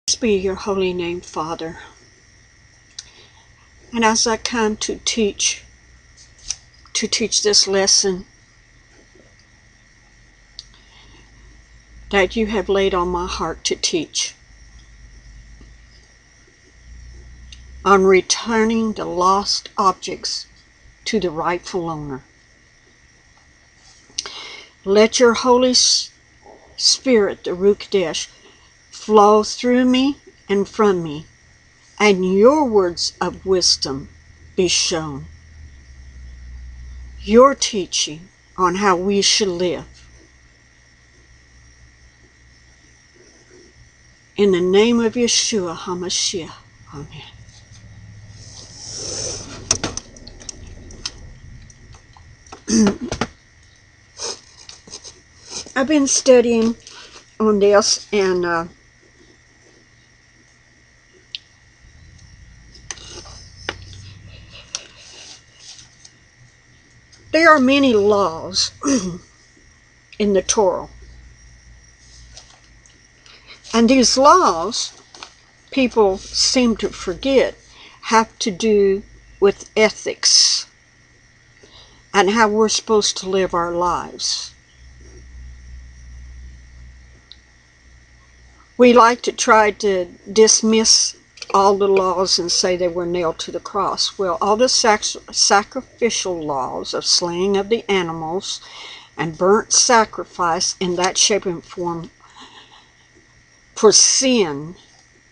Praise be your holy name, Father. And as I come to teach this lesson that you have laid on my heart to teach on returning the lost objects to the rightful owner, let your Holy Spirit, the Ruach Kodesh, flow through me and from me, and your words of wisdom be shown. Your teaching on how we should live. In the name of Yeshua HaMashiach, Amen. I've been studying on this, and there are many laws in the Torah. And these laws, people seem to forget, have to do with ethics and how we're supposed to live our lives. We like to try to dismiss all the laws and say they were nailed to the cross. Well, all the sacrificial laws of slaying of the animals and burnt sacrifice in that shape and form for sin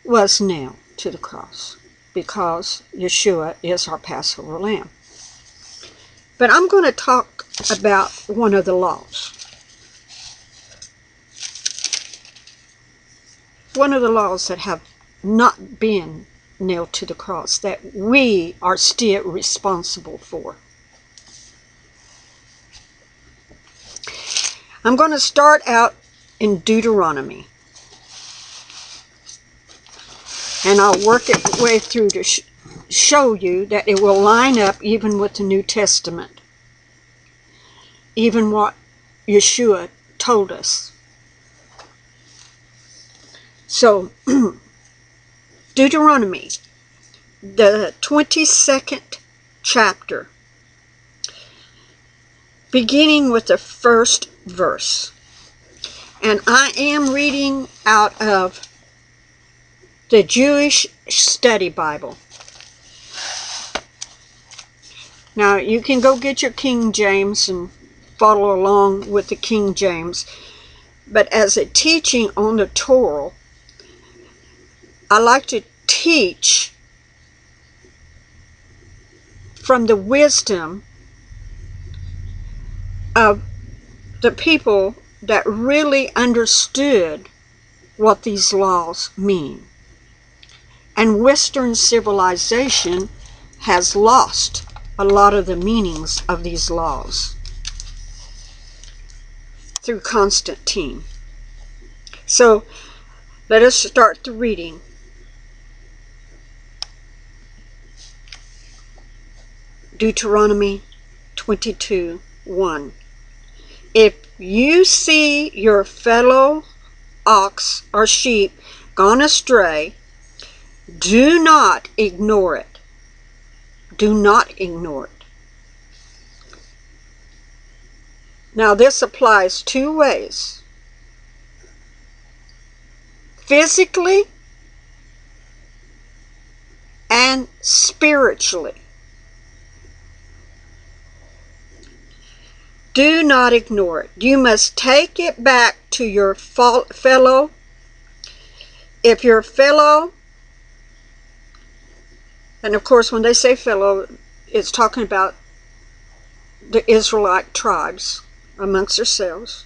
was nailed to the cross because Yeshua is our Passover lamb. But I'm going to talk about one of the laws. One of the laws that have not been nailed to the cross, that we are still responsible for. I'm going to start out in Deuteronomy, and I'll work it way through to show you that it will line up even with the New Testament, even what Yeshua told us. So, Deuteronomy, the 22nd chapter, beginning with the first verse. And I am reading out of the Jewish Study Bible. Now, you can go get your King James and follow along with the King James. But as a teaching on the Torah, I like to teach from the wisdom of the people that really understood what these laws mean. And Western civilization has lost a lot of the meanings of these laws through Constantine. So let us start the reading. Deuteronomy 22:1. If you see your fellow ox or sheep gone astray, do not ignore it. Do not ignore it. Now this applies two ways. Physically and spiritually. Do not ignore it. You must take it back to your fellow. If your fellow, and of course when they say fellow, it's talking about the Israelite tribes amongst themselves.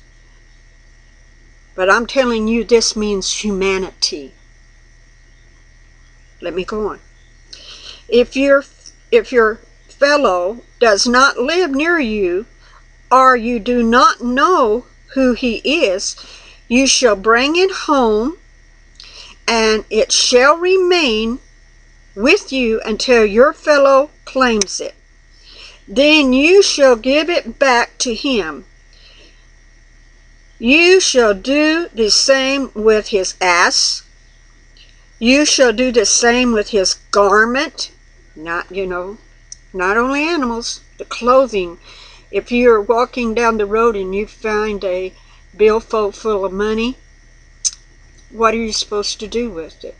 But I'm telling you, this means humanity. Let me go on. If your fellow does not live near you, or you do not know who he is, you shall bring it home, and it shall remain with you until your fellow claims it. Then you shall give it back to him. You shall do the same with his ass, You shall do the same with his garment, not only animals, the clothing. If you're walking down the road and you find a billfold full of money, what are you supposed to do with it?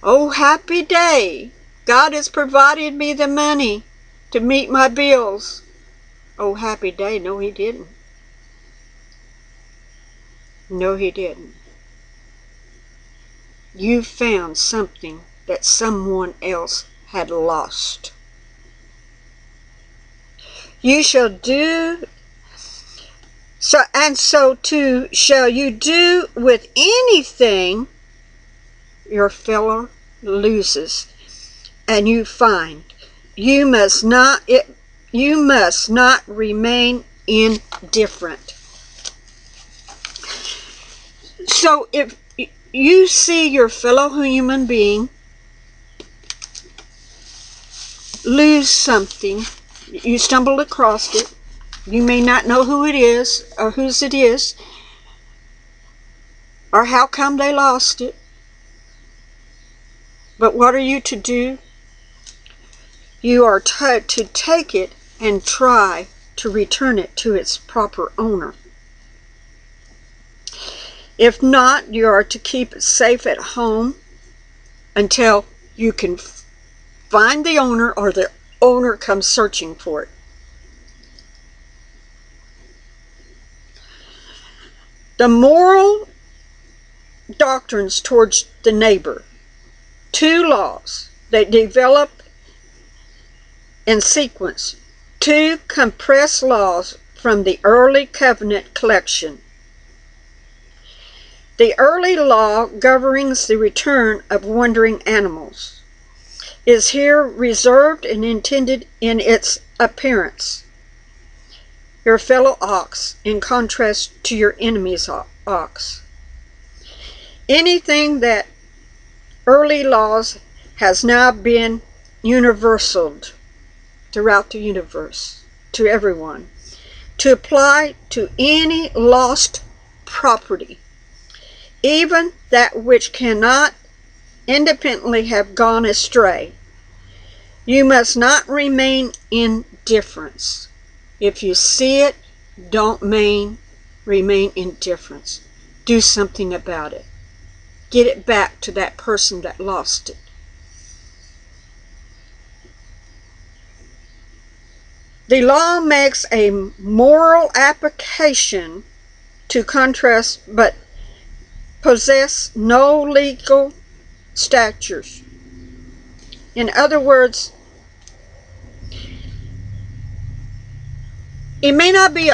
Oh, happy day! God has provided me the money to meet my bills. Oh, happy day. No, he didn't. No, he didn't. You found something that someone else had lost. You shall do so, and so too shall you do with anything your fellow loses, and you find. You must not remain indifferent. So if you see your fellow human being lose something, you stumbled across it, you may not know who it is or whose it is or how come they lost it, but what are you to do? You are to take it and try to return it to its proper owner. If not, you are to keep it safe at home until you can find the owner or the owner comes searching for it. The moral doctrines towards the neighbor. 2 laws that develop in sequence. 2 compressed laws from the early covenant collection. The early law governing the return of wandering animals is here reserved and intended in its appearance. Your fellow ox in contrast to your enemy's ox. Anything that early laws has now been universaled throughout the universe to everyone to apply to any lost property, even that which cannot independently have gone astray. You must not remain in indifference. If you see it, don't remain indifference. Do something about it. Get it back to that person that lost it. The law makes a moral application to contrast, but possess no legal statutes. In other words, it may not be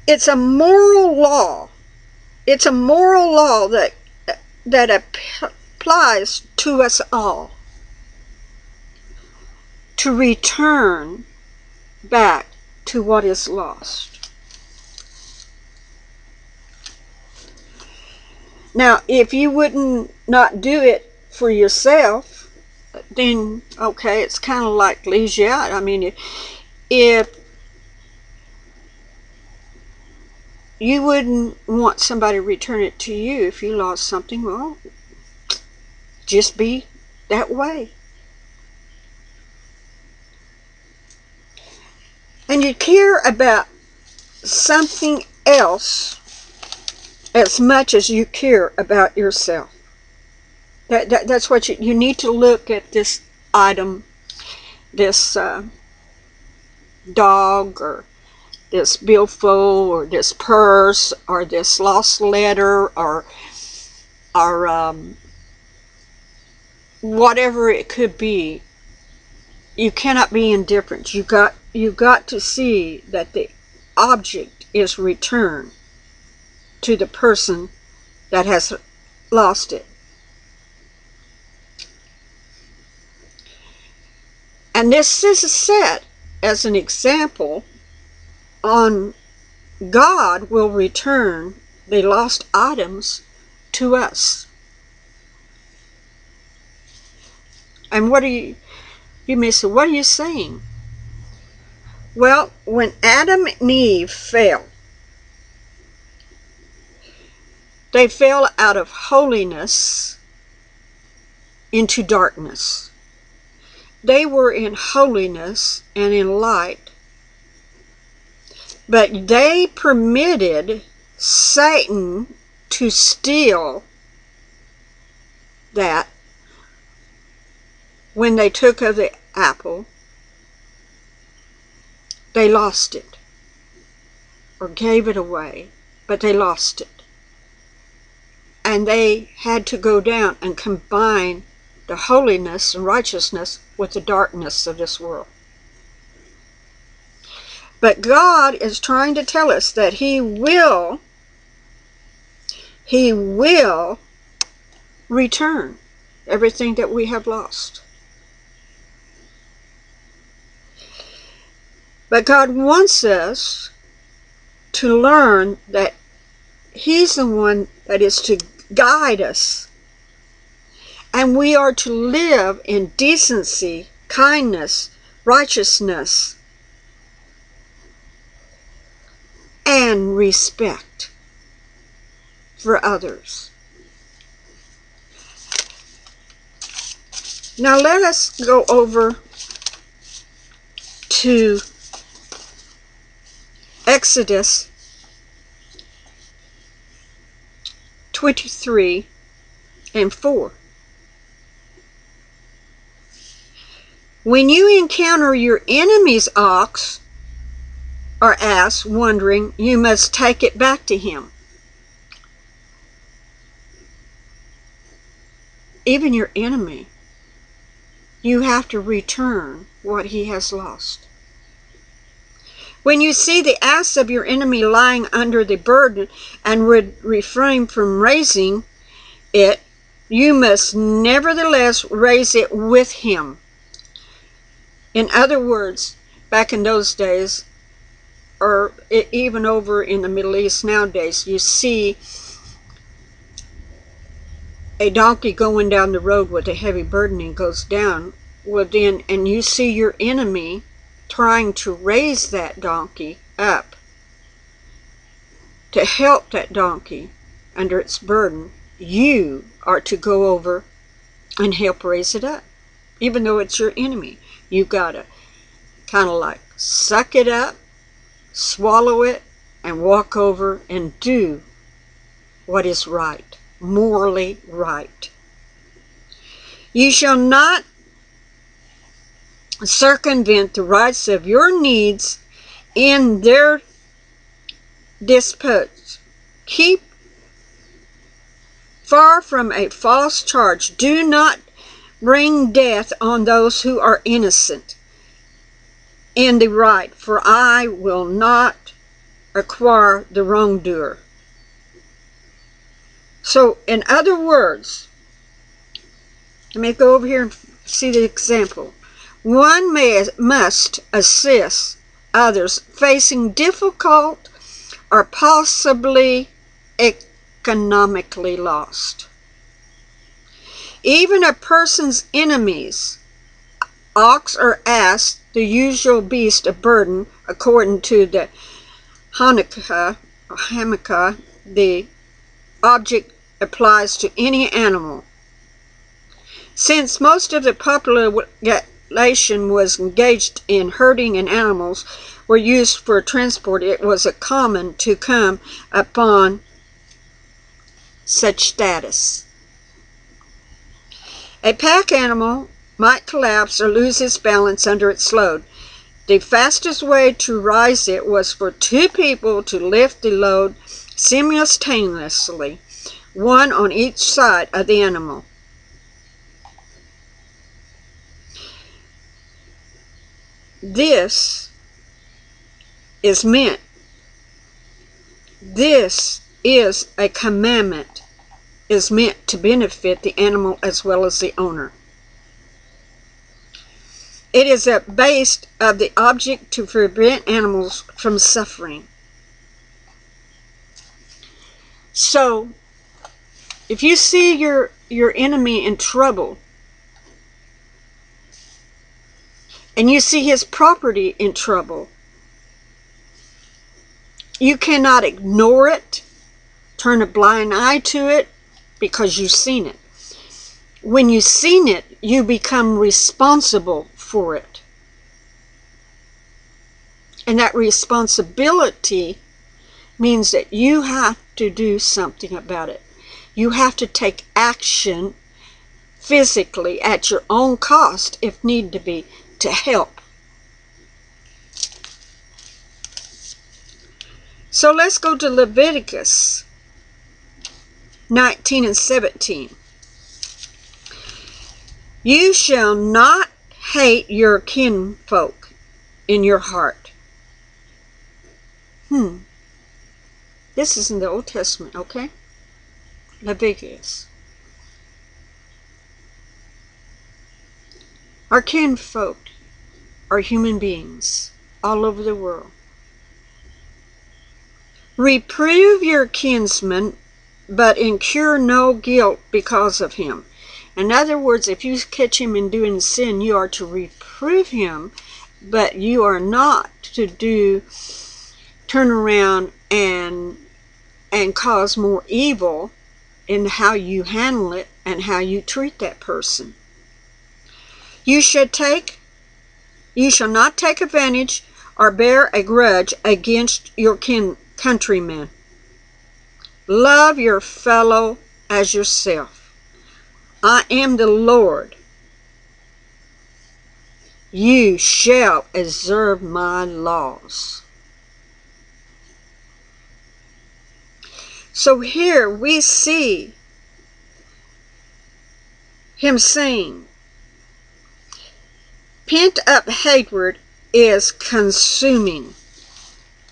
it's a moral law. It's a moral law that applies to us all. To return back to what is lost. Now, if you wouldn't not do it for yourself, then okay, it's kind of like leaves you out. I mean, if you wouldn't want somebody to return it to you if you lost something, well, just be that way. And you care about something else as much as you care about yourself. That's what you need to look at this item, this dog, or this billfold, or this purse, or this lost letter, or whatever it could be. You cannot be indifferent. You got to see that the object is returned to the person that has lost it. And this is set as an example on God will return the lost items to us. And you may say, what are you saying? Well, when Adam and Eve fell, They fell out of holiness into darkness. They were in holiness and in light, but they permitted Satan to steal that when they took of the apple. They lost it, or gave it away, but they lost it. And they had to go down and combine the holiness and righteousness with the darkness of this world. But God is trying to tell us that He will return everything that we have lost. But God wants us to learn that He's the one that is to guide us. And we are to live in decency, kindness, righteousness, and respect for others. Now let us go over to Exodus 23 and 4. When you encounter your enemy's ox or ass wandering, you must take it back to him. Even your enemy, you have to return what he has lost. When you see the ass of your enemy lying under the burden and would refrain from raising it, you must nevertheless raise it with him. In other words, back in those days, or even over in the Middle East nowadays, you see a donkey going down the road with a heavy burden and goes down. Well then, and you see your enemy trying to raise that donkey up to help that donkey under its burden, you are to go over and help raise it up. Even though it's your enemy, you've got to kind of like suck it up, swallow it, and walk over and do what is right, morally right. You shall not circumvent the rights of your needs in their disputes. Keep far from a false charge. Do not bring death on those who are innocent in the right, for I will not acquire the wrongdoer. So, in other words, let me go over here and see the example. One must assist others facing difficult or possibly economically lost. Even a person's enemies, ox or ass, the usual beast of burden, according to the Hanukkah, the object applies to any animal. Since most of the population was engaged in herding and animals were used for transport, it was common to come upon such status. A pack animal might collapse or lose its balance under its load. The fastest way to rise it was for two people to lift the load simultaneously, one on each side of the animal. This is a commandment, is meant to benefit the animal as well as the owner. It is a base of the object to prevent animals from suffering. So, if you see your enemy in trouble, and you see his property in trouble, you cannot ignore it, turn a blind eye to it because you've seen it. When you've seen it, you become responsible for it. And that responsibility means that you have to do something about it. You have to take action physically at your own cost, if need to be, to help. So let's go to Leviticus 19 and 17. You shall not hate your kinfolk in your heart. This is in the Old Testament, okay? Leviticus. Our kinfolk are human beings all over the world. Reprove your kinsman, but incur no guilt because of him. In other words, if you catch him in doing sin, you are to reprove him, but you are not to turn around and cause more evil in how you handle it and how you treat that person. You shall not take advantage or bear a grudge against your countrymen. Love your fellow as yourself. I am the Lord. You shall observe my laws. So here we see him saying, pent up hatred is consuming.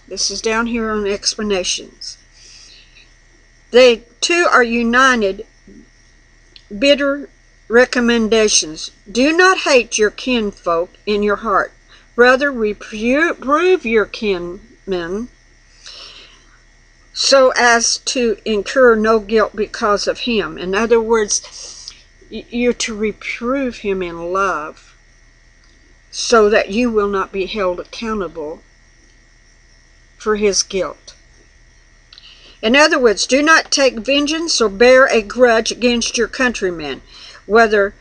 This is down here on explanations. They two are united, bitter recommendations. Do not hate your kinfolk in your heart. Rather, reprove your kinsmen so as to incur no guilt because of him. In other words, you're to reprove him in love so that you will not be held accountable for his guilt. In other words, do not take vengeance or bear a grudge against your countrymen. Whether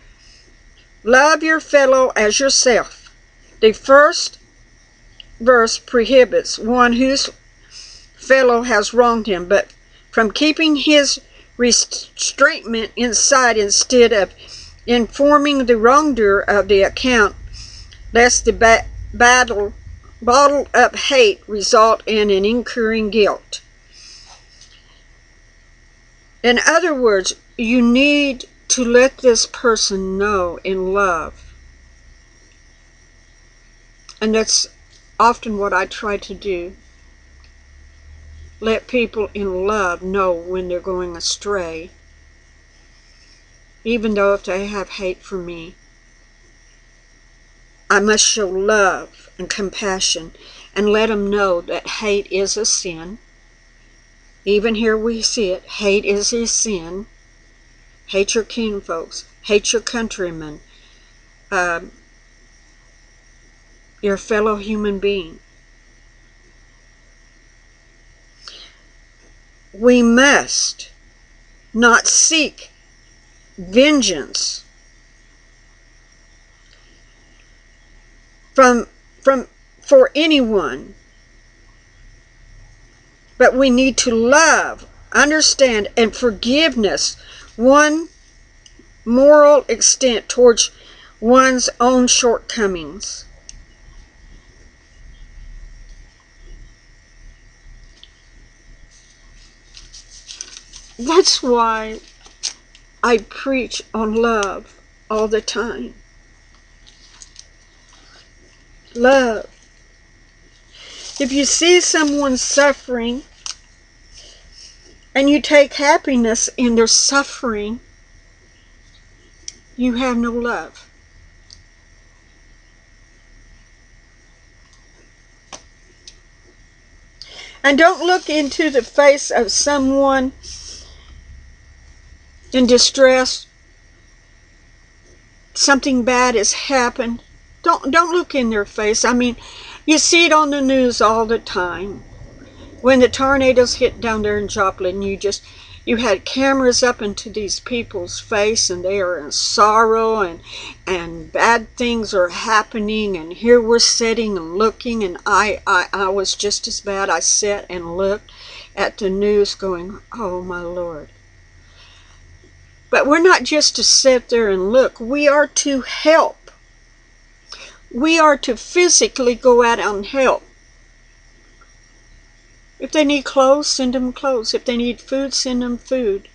love your fellow as yourself. The first verse prohibits one whose fellow has wronged him, but from keeping his restraint inside instead of informing the wrongdoer of the account, lest the bottled up hate result in an incurring guilt. In other words, you need to let this person know in love. And that's often what I try to do. Let people in love know when they're going astray, even though if they have hate for me. I must show love and compassion and let them know that hate is a sin. Even here we see it. Hate is a sin. Hate your kinfolks. Hate your countrymen. Your fellow human being. We must not seek vengeance for anyone, but we need to love, understand, and forgiveness one moral extent towards one's own shortcomings. That's why I preach on love all the time. Love. If you see someone suffering and you take happiness in their suffering, you have no love. And don't look into the face of someone in distress. Something bad has happened. Don't look in their face. I mean, you see it on the news all the time. When the tornadoes hit down there in Joplin, you had cameras up into these people's face, and they are in sorrow, and bad things are happening, and here we're sitting and looking, and I was just as bad. I sat and looked at the news going, oh my Lord. But we're not just to sit there and look. We are to help. We are to physically go out and help. If they need clothes, send them clothes. If they need food, send them food.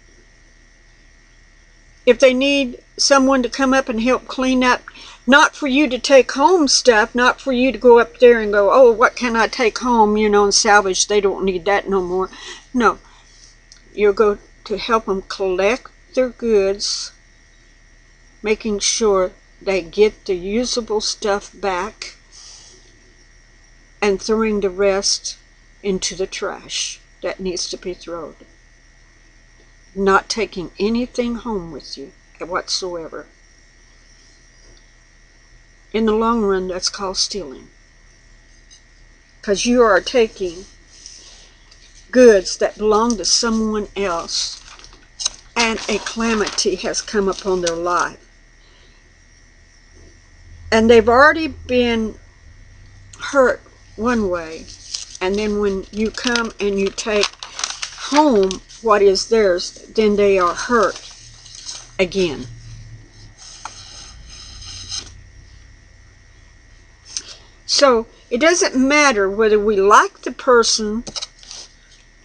If they need someone to come up and help clean up, not for you to take home stuff, not for you to go up there and go, oh, what can I take home, and salvage, they don't need that no more. No, you'll go to help them collect their goods, making sure they get the usable stuff back, and throwing the rest into the trash that needs to be thrown. Not taking anything home with you whatsoever. In the long run, that's called stealing. Because you are taking goods that belong to someone else, and a calamity has come upon their life. And they've already been hurt one way, and then when you come and you take home what is theirs, then they are hurt again. So it doesn't matter whether we like the person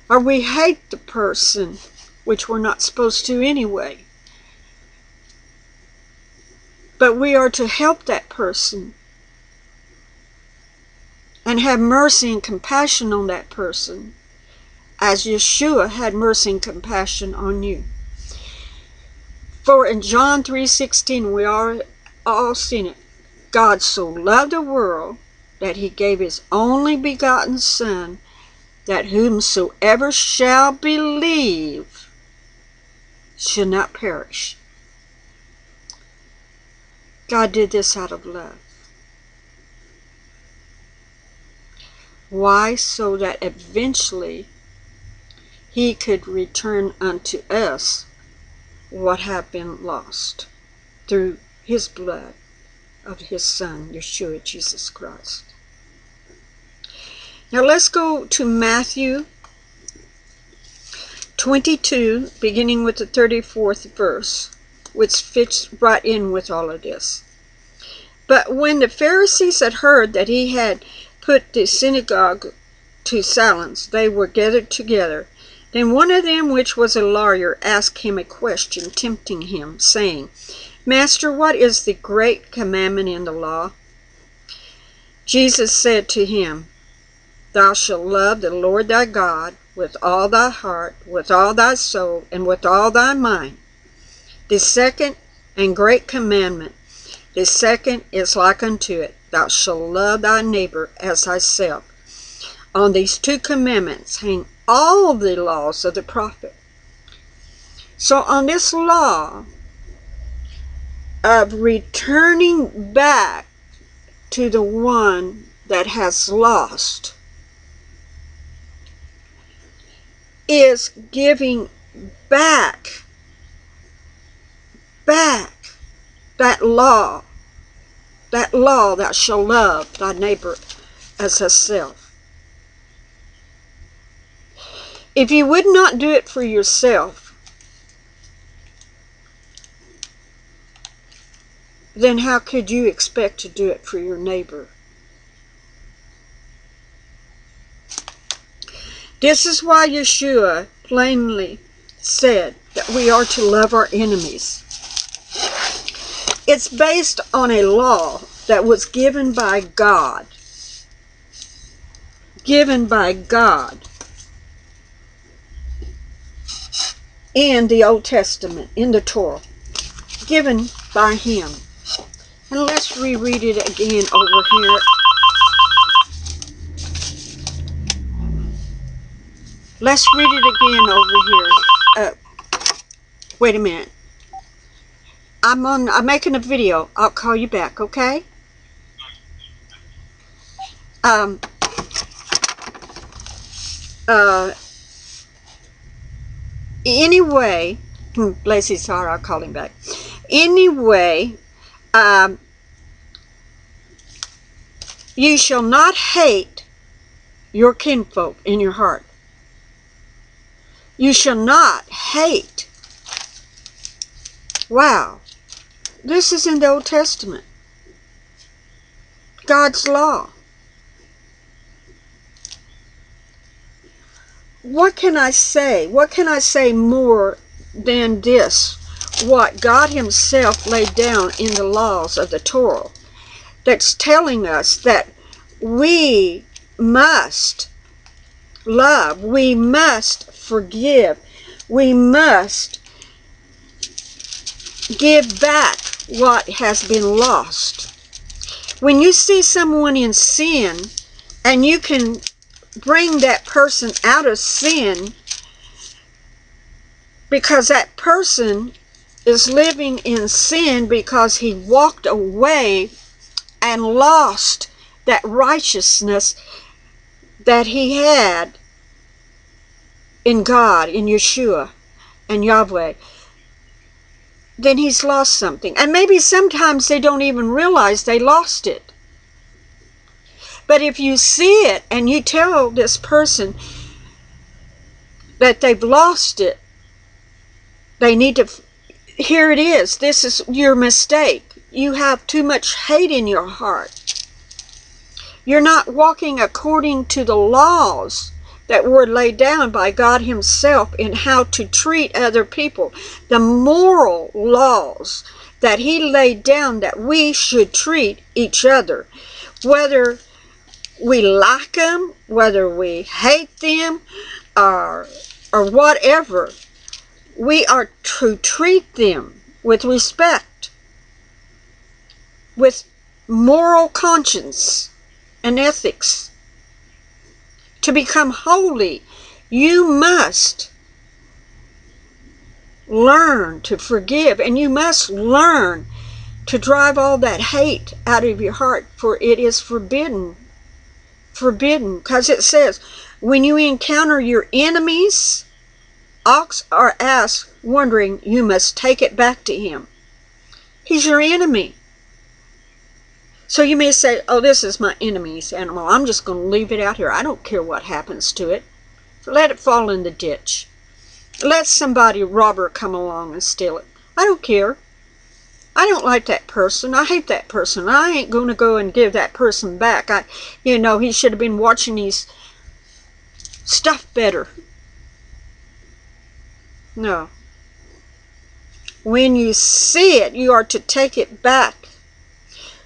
or we hate the person, which we're not supposed to anyway. But we are to help that person and have mercy and compassion on that person, as Yeshua had mercy and compassion on you. For in John 3:16, we are all seen it. God so loved the world that he gave his only begotten Son, that whomsoever shall believe shall not perish. God did this out of love. Why? So that eventually he could return unto us what have been lost through his blood of his Son, Yeshua, Jesus Christ. Now let's go to Matthew 22, beginning with the 34th verse, which fits right in with all of this. But when the Pharisees had heard that he had put the synagogue to silence, they were gathered together. Then one of them, which was a lawyer, asked him a question, tempting him, saying, Master, what is the great commandment in the law? Jesus said to him, Thou shalt love the Lord thy God with all thy heart, with all thy soul, and with all thy mind. The second and great commandment, the second is like unto it, Thou shalt love thy neighbor as thyself. On these two commandments hang all the laws of the prophet. So on this law of returning back to the one that has lost is giving back that law, thou shalt love thy neighbor as thyself. If you would not do it for yourself, then how could you expect to do it for your neighbor? This is why Yeshua plainly said that we are to love our enemies. It's based on a law that was given by God. Given by God in the Old Testament, in the Torah. Given by him. And let's reread it again over here. Let's read it again over here. Wait a minute. I'm making a video. I'll call you back, okay? Anyway, Lacey, sorry, I'll call him back. Anyway, you shall not hate your kinfolk in your heart. You shall not hate. Wow. This is in the Old Testament. God's law. What can I say? What can I say more than this? What God himself laid down in the laws of the Torah, that's telling us that we must love, we must forgive, we must give back what has been lost. When you see someone in sin and you can bring that person out of sin, because that person is living in sin because he walked away and lost that righteousness that he had in God, in Yeshua and Yahweh, then he's lost something. And maybe sometimes they don't even realize they lost it. But if you see it and you tell this person that they've lost it, they need to, here it is, this is your mistake. You have too much hate in your heart. You're not walking according to the laws that were laid down by God himself in how to treat other people. The moral laws that he laid down that we should treat each other. Whether we like them, whether we hate them, or whatever, we are to treat them with respect, with moral conscience and ethics. To become holy, you must learn to forgive, and you must learn to drive all that hate out of your heart, for it is forbidden. Forbidden, because it says, when you encounter your enemies, ox or ass wandering, you must take it back to him. He's your enemy. So you may say, oh, this is my enemy's animal. I'm just going to leave it out here. I don't care what happens to it. Let it fall in the ditch. Let somebody, robber, come along and steal it. I don't care. I don't like that person. I hate that person. I ain't going to go and give that person back. He should have been watching his stuff better. No. When you see it, you are to take it back.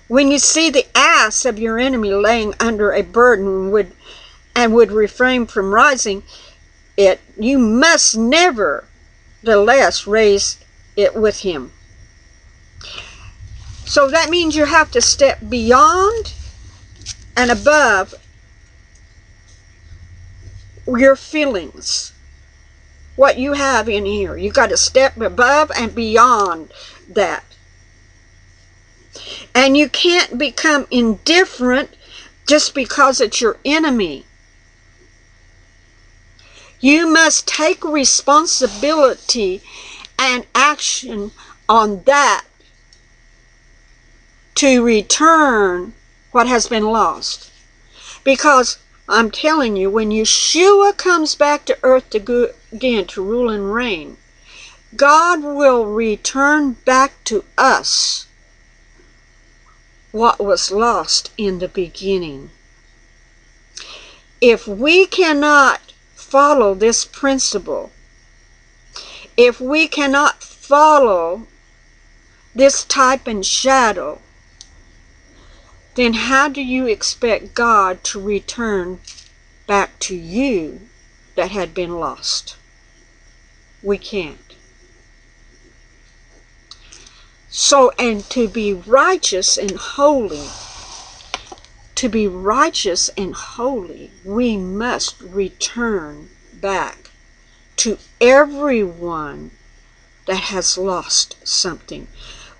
When you see the ass of your enemy laying under a burden would refrain from rising it, you must nevertheless raise it with him. So that means you have to step beyond and above your feelings. What you have in here. You got to step above and beyond that. And you can't become indifferent just because it's your enemy. You must take responsibility and action on that to return what has been lost. Because I'm telling you, when Yeshua comes back to earth again to rule and reign, God will return back to us what was lost in the beginning. If we cannot follow this principle, if we cannot follow this type and shadow, then how do you expect God to return back to you that had been lost? We can't. So, and to be righteous and holy, we must return back to everyone that has lost something,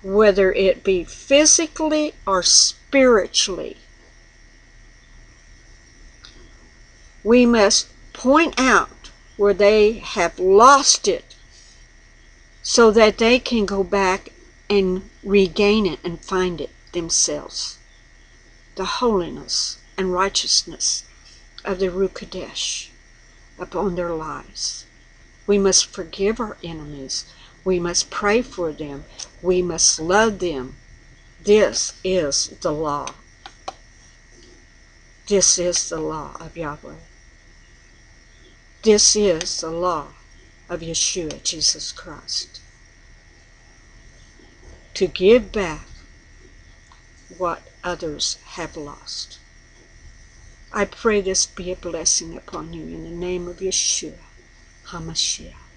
whether it be physically or spiritually. We must point out where they have lost it so that they can go back and regain it and find it themselves. The holiness and righteousness of the Ruach Kadesh upon their lives. We must forgive our enemies. We must pray for them. We must love them. This is the law. This is the law of Yahweh. This is the law of Yeshua, Jesus Christ. To give back what others have lost. I pray this be a blessing upon you in the name of Yeshua HaMashiach.